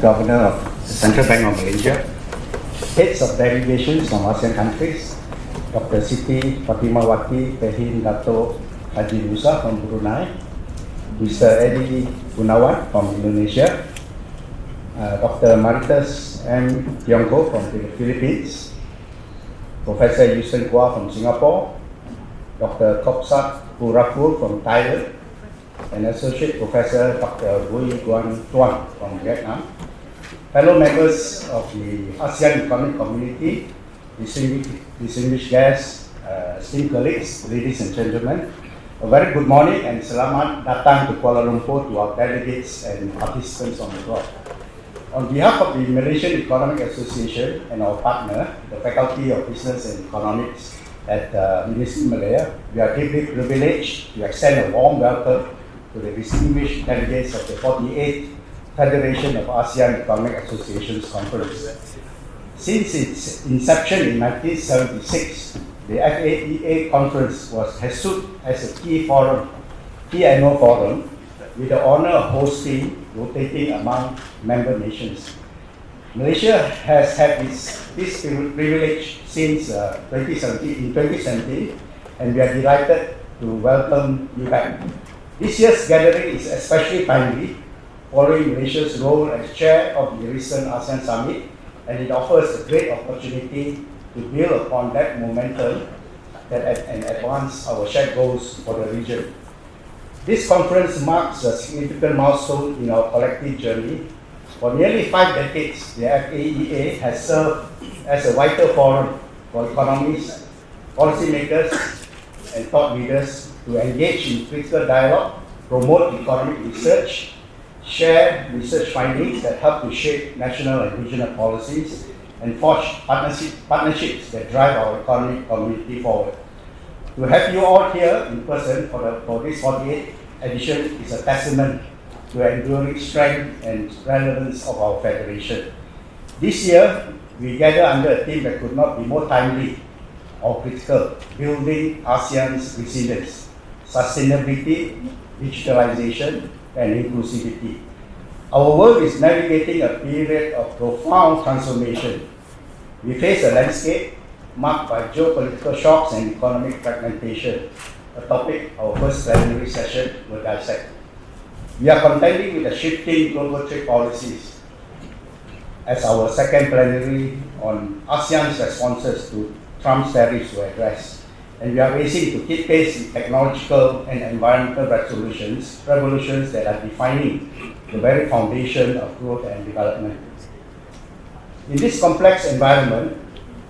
Governor of the Central Bank of Malaysia, heads of delegations from ASEAN countries, Dr. Siti Fatimawati Pehin Dato Haji Musa from Brunei, Mr. Eddie Gunawan from Indonesia, Dr. Maritas M. Tiongko from the Philippines, Professor Yusen Kua from Singapore, Dr. KOBSAK Puraful from Thailand, and Associate Professor Dr. Bui Guan Tuan from Vietnam. Fellow members of the ASEAN Economic Community, distinguished guests, esteemed colleagues, ladies and gentlemen, a very good morning and selamat datang to Kuala Lumpur to our delegates and participants on the floor. On behalf of the Malaysian Economic Association and our partner, the Faculty of Business and Economics at University of Malaya, we are deeply privileged to extend a warm welcome to the distinguished delegates of the 48th Federation of ASEAN Economic Associations Conference. Since its inception in 1976, the FAEA conference has stood as a key annual forum with the honor of hosting, rotating among member nations. Malaysia has had this privilege since 2017, and we are delighted to welcome you back. This year's gathering is especially timely, following Malaysia's role as chair of the recent ASEAN Summit, and it offers a great opportunity to build upon that momentum and advance our shared goals for the region. This conference marks a significant milestone in our collective journey. For nearly 5 decades, the FAEA has served as a vital forum for economists, policymakers, and thought leaders to engage in critical dialogue, promote economic research, share research findings that help to shape national and regional policies, and forge partnerships that drive our economic community forward. To have you all here in person for this 48th edition is a testament to the enduring strength and relevance of our federation. This year, we gather under a theme that could not be more timely or critical: building ASEAN's resilience, sustainability, digitalization, and inclusivity. Our world is navigating a period of profound transformation. We face a landscape marked by geopolitical shocks and economic fragmentation, a topic our first plenary session will dissect. We are contending with the shifting global trade policies as our second plenary on ASEAN's responses to Trump's tariffs were addressed, and we are racing to keep pace with technological and environmental revolutions that are defining the very foundation of growth and development. In this complex environment,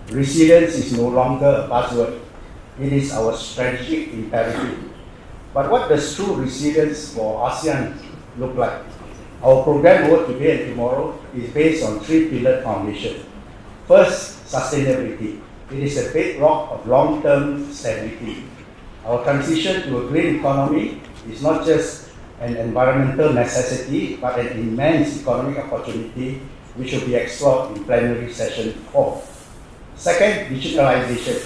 resilience is no longer a buzzword. It is our strategic imperative. But what does true resilience for ASEAN look like? Our program work today and tomorrow is based on 3-pillar foundation. First, sustainability. It is a bedrock of long-term stability. Our transition to a green economy is not just an environmental necessity, but an immense economic opportunity which will be explored in plenary session 4. Second, digitalization.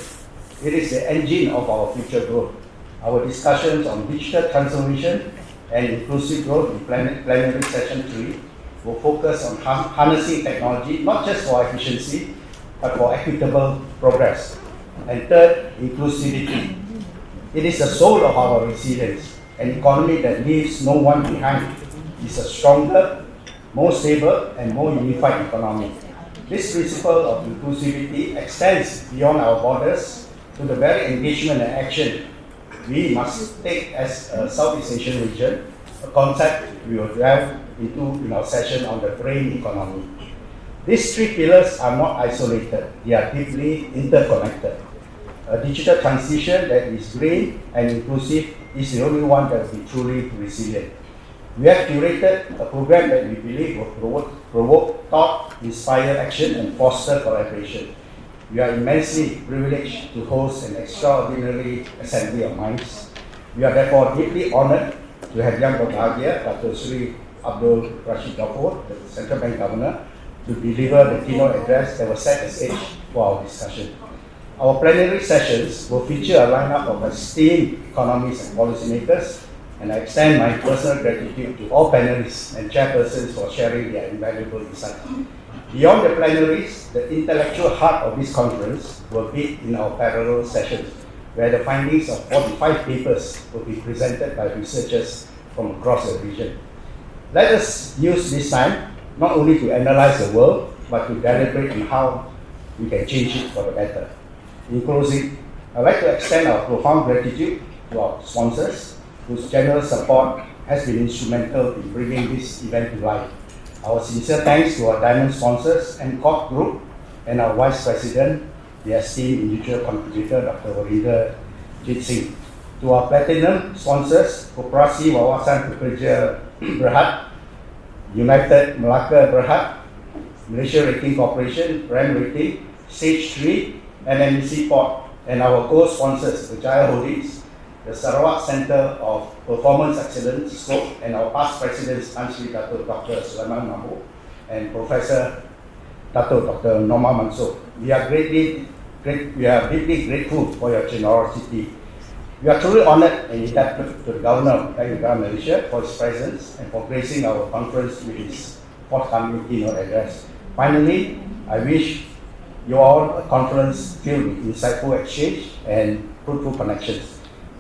It is the engine of our future growth. Our discussions on digital transformation and inclusive growth in plenary session 3 will focus on harnessing technology not just for efficiency, but for equitable progress. And third, inclusivity. It is the soul of our resilience. An economy that leaves no one behind is a stronger, more stable, and more unified economy. This principle of inclusivity extends beyond our borders to the very engagement and action we must take as a Southeast Asian region, a concept we will delve into in our session on the brain economy. These 3 pillars are not isolated, they are deeply interconnected. A digital transition that is green and inclusive is the only one that will be truly resilient. We have curated a program that we believe will provoke thought, inspire action, and foster collaboration. We are immensely privileged to host an extraordinary assembly of minds. We are therefore deeply honored to have Yang Berbahagia, Dr. Sri Abdul Rashid Ghaffur, the Central Bank Governor, to deliver the keynote address that will set the stage for our discussion. Our plenary sessions will feature a lineup of esteemed economists and policymakers and I extend my personal gratitude to all panelists and chairpersons for sharing their invaluable insights. Beyond the plenaries, the intellectual heart of this conference will be in our parallel sessions, where the findings of 45 papers will be presented by researchers from across the region. Let us use this time not only to analyze the world, but to deliberate on how we can change it for the better. In closing, I'd like to extend our profound gratitude to our sponsors, whose generous support has been instrumental in bringing this event to life. Our sincere thanks to our diamond sponsors and Court Group and our Vice President, the esteemed individual contributor, Dr. BERJAYA. To our platinum sponsors, Koperasi Wawasan Pekerja Berhad, United Melaka Berhad, Malaysia Rating Corporation, RAM Rating, Stage 3, and NMC Port, and our co-sponsors, BERJAYA Holdings, the Sarawak Center of Performance Excellence, SCOPE, and our past presidents, Tan Sri Dato' Dr. Sulaiman Mahmud and Professor Dato' Dr. Norma Mansur. We are deeply grateful for your generosity. We are truly honored and indebted to the Governor of Malaysia for his presence and for gracing our conference with his forthcoming keynote address. Finally, I wish you all a conference filled with insightful exchange and fruitful connections.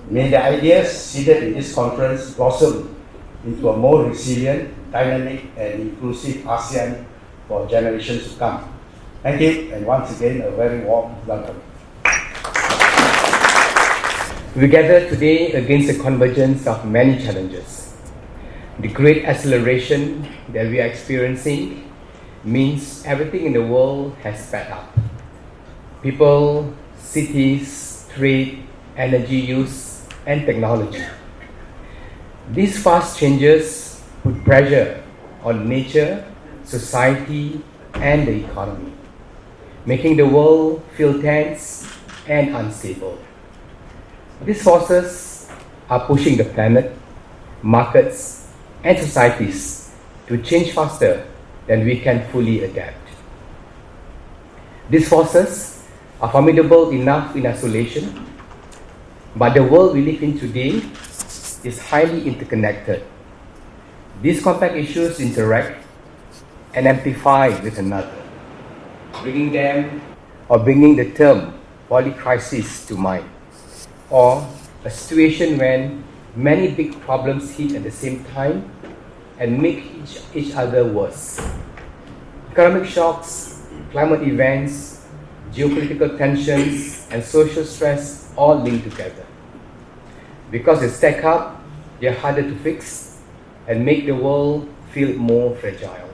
May the ideas seeded in this conference blossom into a more resilient, dynamic, and inclusive ASEAN for generations to come. Thank you, and once again, a very warm welcome. We gather today against the convergence of many challenges. The great acceleration that we are experiencing means everything in the world has sped up. People, cities, trade, energy use, and technology. These fast changes put pressure on nature, society, and the economy, making the world feel tense and unstable. These forces are pushing the planet, markets, and societies to change faster than we can fully adapt. These forces are formidable enough in isolation, but the world we live in today is highly interconnected. These complex issues interact and amplify with another, bringing the term polycrisis to mind, or a situation when many big problems hit at the same time and make each other worse. Economic shocks, climate events, geopolitical tensions, and social stress all link together. Because they stack up, they are harder to fix and make the world feel more fragile.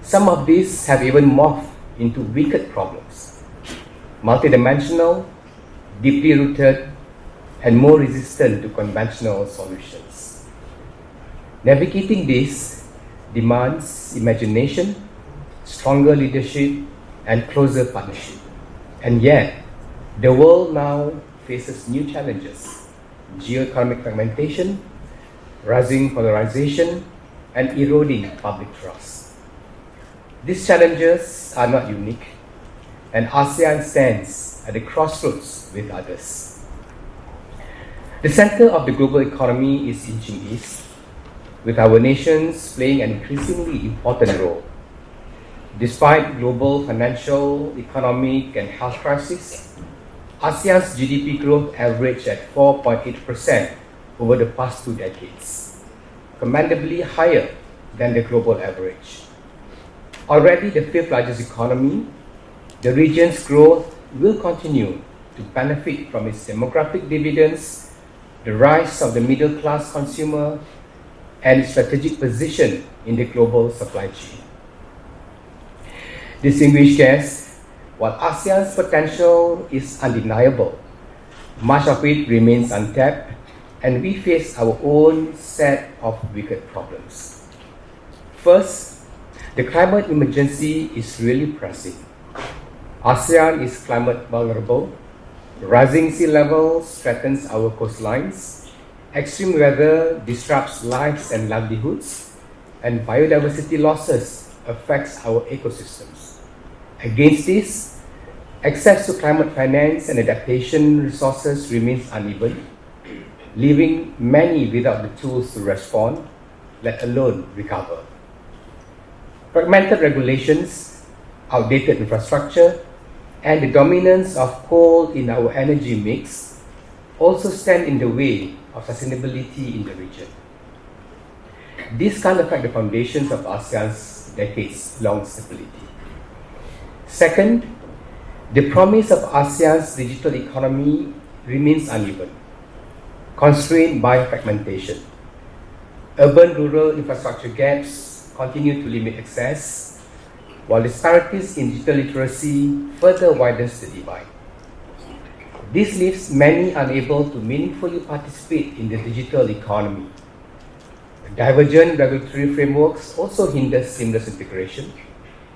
Some of these have even morphed into wicked problems, multidimensional, deeply rooted, and more resistant to conventional solutions. Navigating this demands imagination, stronger leadership, and closer partnership. And yet, the world now faces new challenges: geoeconomic fragmentation, rising polarization, and eroding public trust. These challenges are not unique, and ASEAN stands at the crossroads with others. The center of the global economy is inching east, with our nations playing an increasingly important role. Despite global financial, economic, and health crisis, ASEAN's GDP growth averaged at 4.8% over the past 2 decades, commendably higher than the global average. Already the 5th largest economy, the region's growth will continue to benefit from its demographic dividends, the rise of the middle-class consumer, and its strategic position in the global supply chain. Distinguished guests, while ASEAN's potential is undeniable, much of it remains untapped, and we face our own set of wicked problems. First, the climate emergency is really pressing. ASEAN is climate vulnerable. Rising sea levels threatens our coastlines. Extreme weather disrupts lives and livelihoods, and biodiversity losses affects our ecosystems. Against this, access to climate finance and adaptation resources remains uneven. leaving many without the tools to respond, let alone recover. Fragmented regulations, outdated infrastructure, and the dominance of coal in our energy mix also stand in the way of sustainability in the region. This can affect the foundations of ASEAN's decades-long stability. Second, the promise of ASEAN's digital economy remains uneven, constrained by fragmentation. Urban-rural infrastructure gaps continue to limit access, while disparities in digital literacy further widens the divide. This leaves many unable to meaningfully participate in the digital economy. Divergent regulatory frameworks also hinder seamless integration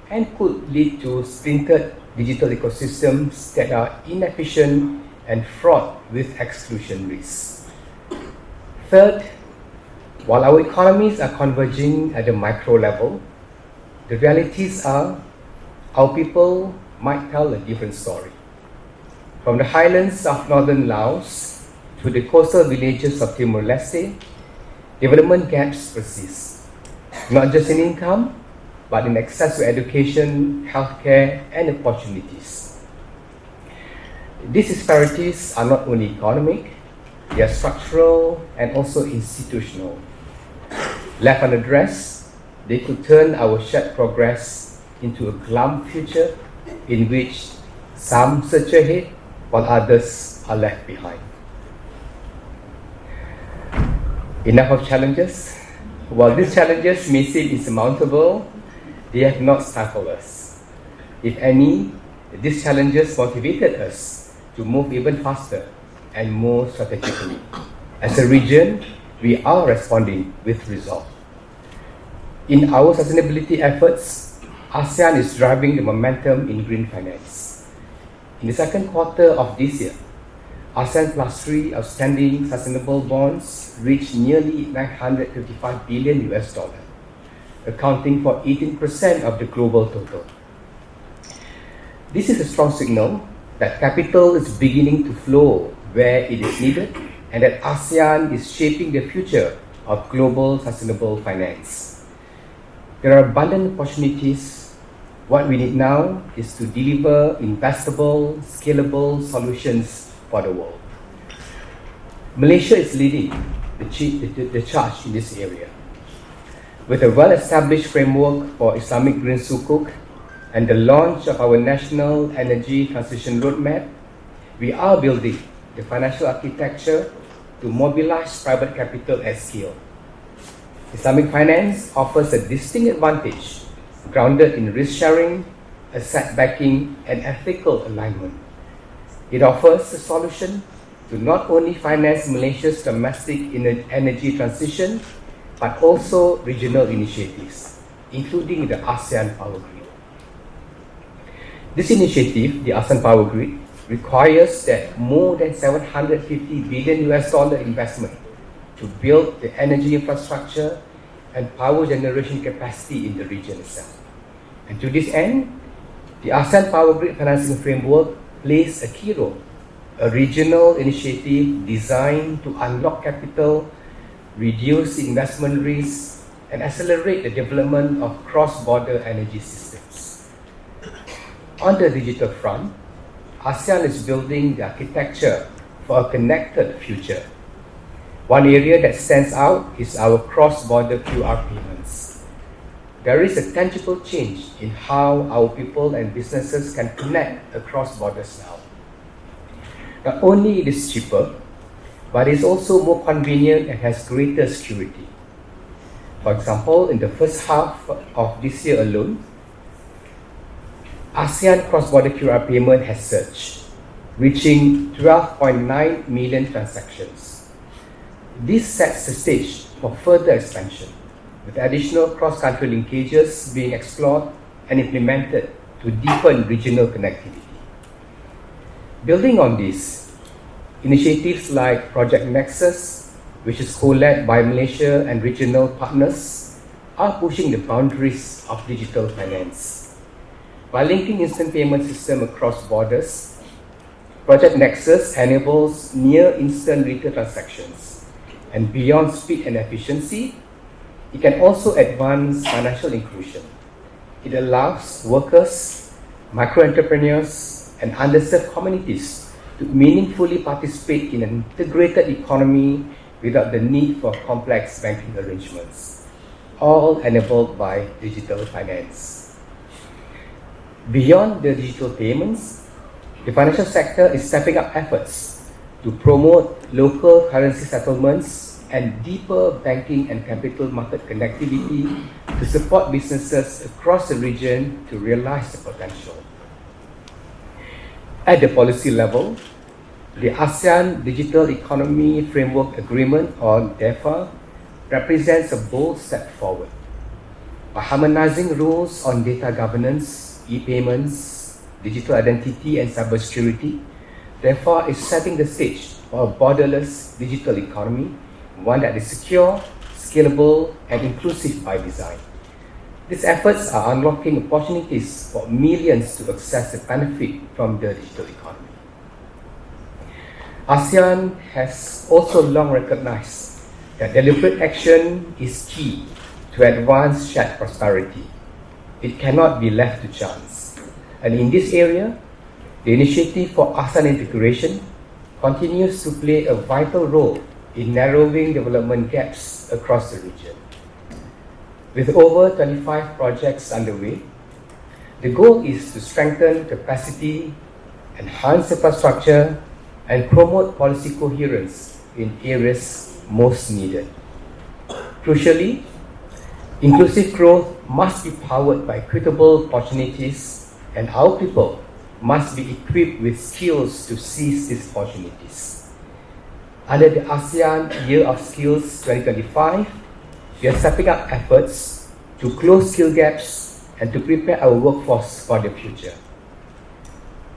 and could lead to splintered digital ecosystems that are inefficient and fraught with exclusion risks. Third, while our economies are converging at the micro level, the realities are our people might tell a different story. From the highlands of northern Laos to the coastal villages of Timor-Leste, development gaps persist, not just in income, but in access to education, healthcare, and opportunities. These disparities are not only economic, they are structural and also institutional. Left unaddressed, they could turn our shared progress into a glum future in which some surge ahead while others are left behind. Enough of challenges. While these challenges may seem insurmountable, they have not stifled us. If any, these challenges motivated us to move even faster and more strategically. As a region, we are responding with resolve. In our sustainability efforts, ASEAN is driving the momentum in green finance. In the second quarter of this year, ASEAN Plus 3 outstanding sustainable bonds reached nearly $955 billion, accounting for 18% of the global total. This is a strong signal that capital is beginning to flow where it is needed and that ASEAN is shaping the future of global sustainable finance. There are abundant opportunities. What we need now is to deliver investable, scalable solutions for the world. Malaysia is leading the charge in this area. With a well-established framework for Islamic Green Sukuk and the launch of our National Energy Transition Roadmap, we are building the financial architecture to mobilize private capital at scale. Islamic finance offers a distinct advantage grounded in risk-sharing, asset backing, and ethical alignment. It offers a solution to not only finance Malaysia's domestic energy transition, but also regional initiatives, including the ASEAN Power Grid. This initiative, the ASEAN Power Grid, requires that more than $750 billion investment to build the energy infrastructure and power generation capacity in the region itself. And to this end, the ASEAN Power Grid Financing Framework plays a key role, a regional initiative designed to unlock capital, reduce investment risks, and accelerate the development of cross-border energy systems. On the digital front, ASEAN is building the architecture for a connected future. One area that stands out is our cross-border QR payments. There is a tangible change in how our people and businesses can connect across borders now. Not only it is cheaper, but it is also more convenient and has greater security. For example, in the first half of this year alone, ASEAN cross-border QR payment has surged, reaching 12.9 million transactions. This sets the stage for further expansion, with additional cross-country linkages being explored and implemented to deepen regional connectivity. Building on this, initiatives like Project Nexus, which is co-led by Malaysia and regional partners, are pushing the boundaries of digital finance. By linking instant payment system across borders, Project Nexus enables near instant retail transactions, And beyond speed and efficiency, it can also advance financial inclusion. It allows workers, micro-entrepreneurs, and underserved communities to meaningfully participate in an integrated economy without the need for complex banking arrangements, all enabled by digital finance. Beyond the digital payments, the financial sector is stepping up efforts to promote local currency settlements and deeper banking and capital market connectivity to support businesses across the region to realize the potential. At the policy level, the ASEAN Digital Economy Framework Agreement, or DEFA, represents a bold step forward. By harmonizing rules on data governance, e-payments, digital identity, and cybersecurity, DEFA is setting the stage for a borderless digital economy, one that is secure, scalable, and inclusive by design. These efforts are unlocking opportunities for millions to access the benefit from the digital economy. ASEAN has also long recognized that deliberate action is key to advance shared prosperity. It cannot be left to chance. And in this area, the Initiative for ASEAN Integration continues to play a vital role in narrowing development gaps across the region. With over 25 projects underway, the goal is to strengthen capacity, enhance infrastructure, and promote policy coherence in areas most needed. Crucially, inclusive growth must be powered by equitable opportunities, and our people must be equipped with skills to seize these opportunities. Under the ASEAN Year of Skills 2025, we are stepping up efforts to close skill gaps and to prepare our workforce for the future.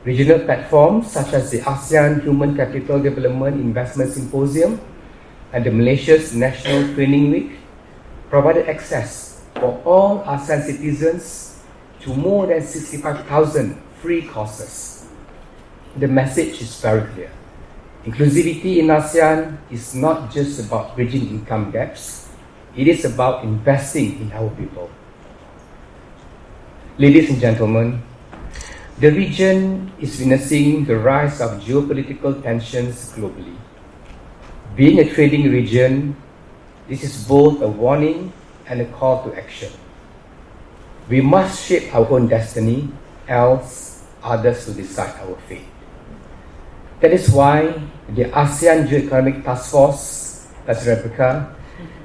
Regional platforms such as the ASEAN Human Capital Development Investment Symposium and the Malaysia's National Training Week provided access for all ASEAN citizens to more than 65,000 free courses. The message is very clear. Inclusivity in ASEAN is not just about bridging income gaps, it is about investing in our people. Ladies and gentlemen, the region is witnessing the rise of geopolitical tensions globally. Being a trading region, this is both a warning and a call to action. We must shape our own destiny, else others will decide our fate. That is why the ASEAN Geo-Economic Task Force, (REBECCA),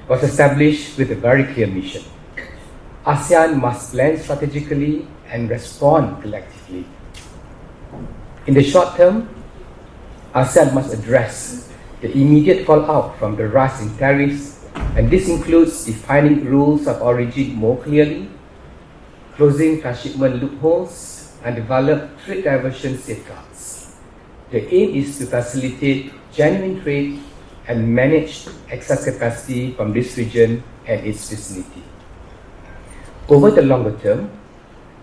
was established with a very clear mission. ASEAN must plan strategically and respond collectively. In the short term, ASEAN must address the immediate fallout from the rise in tariffs, and this includes defining rules of origin more clearly, closing transshipment loopholes, and develop trade diversion safeguards. The aim is to facilitate genuine trade and manage excess capacity from this region and its vicinity. Over the longer term,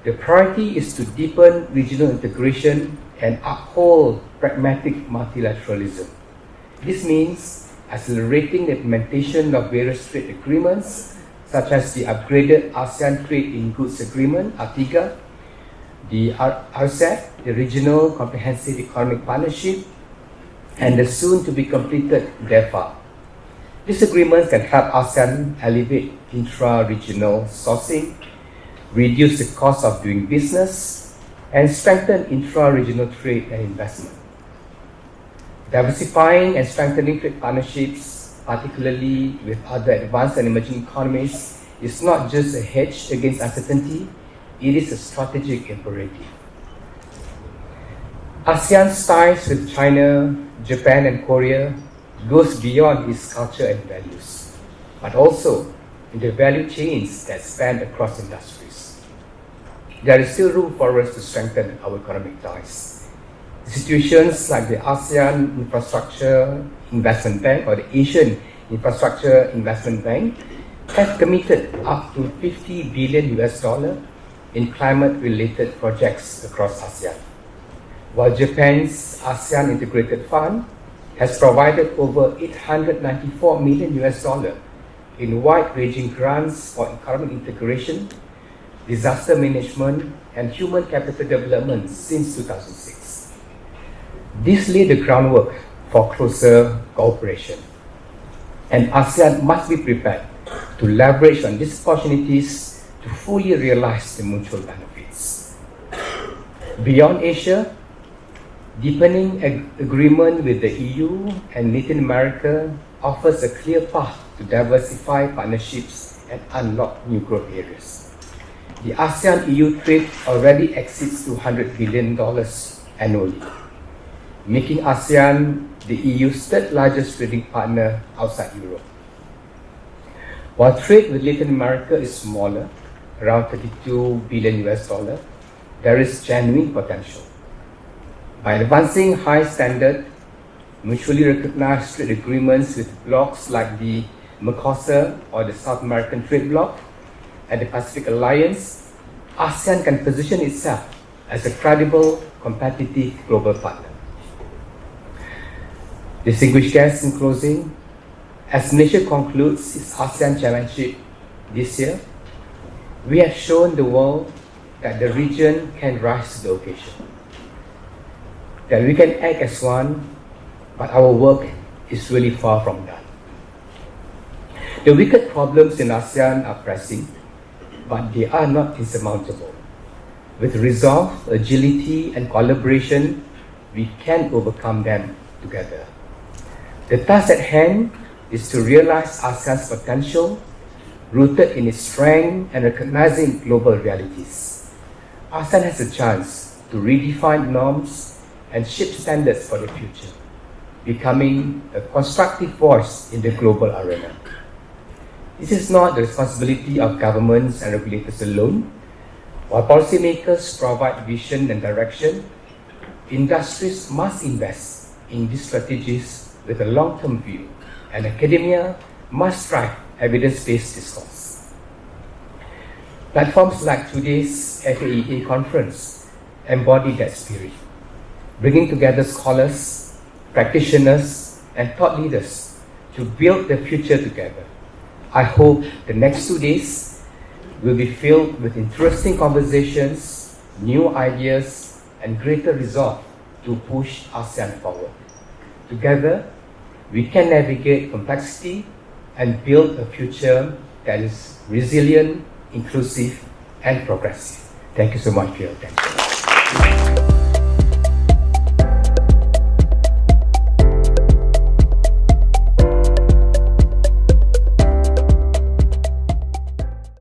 the priority is to deepen regional integration and uphold pragmatic multilateralism. This means accelerating the implementation of various trade agreements, such as the upgraded ASEAN Trade in Goods Agreement, ATIGA, the RCEP, the Regional Comprehensive Economic Partnership, and the soon-to-be-completed DEFA. These agreements can help ASEAN elevate intra-regional sourcing, reduce the cost of doing business, and strengthen intra-regional trade and investment. Diversifying and strengthening trade partnerships, particularly with other advanced and emerging economies, is not just a hedge against uncertainty, it is a strategic imperative. ASEAN's ties with China, Japan, and Korea goes beyond its culture and values, but also in the value chains that span across industries. There is still room for us to strengthen our economic ties. Institutions like the ASEAN Infrastructure Investment Bank or the Asian Infrastructure Investment Bank have committed up to $50 billion in climate-related projects across ASEAN, while Japan's ASEAN Integrated Fund has provided over $894 million in wide-ranging grants for economic integration, disaster management, and human capital development since 2006. This laid the groundwork for closer cooperation, and ASEAN must be prepared to leverage on these opportunities to fully realize the mutual benefits. Beyond Asia, deepening agreement with the EU and Latin America offers a clear path to diversify partnerships and unlock new growth areas. The ASEAN-EU trade already exceeds $200 billion annually, making ASEAN the EU's third largest trading partner outside Europe. While trade with Latin America is smaller, around $32 billion, there is genuine potential. By advancing high standard, mutually recognized trade agreements with blocs like the Mercosur or the South American Trade Bloc and the Pacific Alliance, ASEAN can position itself as a credible, competitive global partner. Distinguished guests, in closing, as Malaysia concludes its ASEAN Chairmanship this year, we have shown the world that the region can rise to the occasion, that we can act as one, but our work is really far from done. The wicked problems in ASEAN are pressing, but they are not insurmountable. With resolve, agility, and collaboration, we can overcome them together. The task at hand is to realize ASEAN's potential, rooted in its strength and recognizing global realities. ASEAN has a chance to redefine norms and shape standards for the future, becoming a constructive force in the global arena. This is not the responsibility of governments and regulators alone. While policymakers provide vision and direction, industries must invest in these strategies with a long-term view, and academia must drive evidence-based discourse. Platforms like today's FAEA conference embody that spirit, bringing together scholars, practitioners, and thought leaders to build the future together. I hope the next 2 days will be filled with interesting conversations, new ideas, and greater resolve to push ASEAN forward. Together, we can navigate complexity and build a future that is resilient, inclusive, and progressive. Thank you so much for your attention.